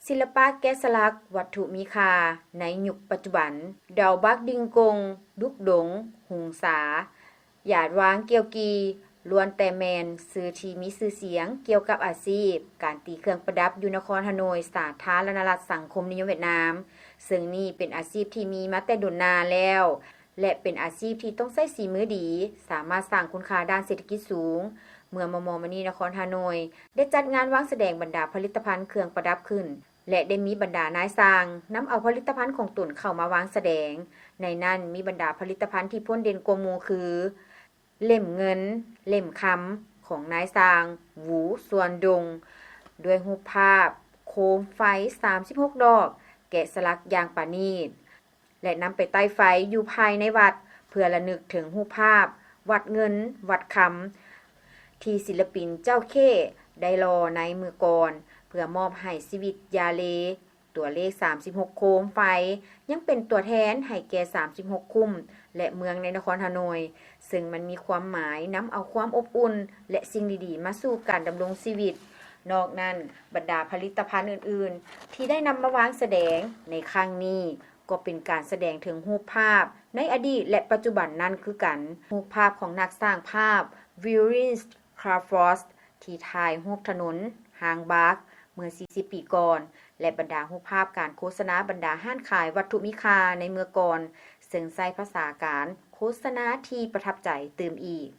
ศิลปะแกะสลักวัตถุมีค่าในยุคปัจจุบันดาวบักดิงกงดุกดงหุงสาหยาดวางเกียวกีล้วนแต่แมนซื้อที่มีชื่อเสียงเกี่ยวกับอาชีพการตีเครื่องประดับอยู่นครฮานอยสาธารณรัฐสังคมนิยมเวียดนามซึ่งนี่เป็นอาชีพที่มีมาแต่ดุนนานแล้วและเป็นอาชีพที่ต้องใช้ฝีมือดีสามารถสร้างคุณค่าด้านเศรษฐกิจสูงเมื่อมมณีนครฮานอยได้จัดงานวางแสดงบรรดาผลิตภัณฑ์เครื่องประดับขึ้นและได้มีบรรดานายสร้างนำเอาผลิตภัณฑ์ของตนเข้ามาวางแสดงในนั้นมีบรรดาผลิตภัณฑ์ที่พ้นเด่นกว่าหมู่คือเล่มเงินเล่มคำของนายสร้างหวูส่วนดงด้วยรูปภาพโคมไฟ36ดอกแกะสลักอย่างประณีตและนำไปใต้ไฟอยู่ภายในวัดเพื่อระลึกถึงรูปภาพวัดเงินวัดคำที่ศิลปินเจ้าเข้ได้รอในมือก่อนเพื่อมอบให้ชีวิตยาเลตัวเลข36โคมไฟยังเป็นตัวแทนให้แก่36คุ้มและเมืองในนครฮานอยซึ่งมันมีความหมายนำเอาความอบอุ่นและสิ่งดีๆมาสู่การดำรงชีวิตนอกนั้นบรรดาผลิตภัณฑ์อื่นๆที่ได้นำมาวางแสดงในครั้งนี้ก็เป็นการแสดงถึงรูปภาพในอดีตและปัจจุบันนั่นคือกันรูปภาพของนักสร้างภาพวิลลิสคราฟอสที่ถ่ายรูปถนนฮางบาร์กเมื่อ40ปีก่อนและบรรดารูปภาพการโฆษณาบรรดาห้านขายวัตถุมีค่าในเมื่อก่อนซึ่งใช้ภาษาการโฆษณาที่ประทับใจตื่มอีก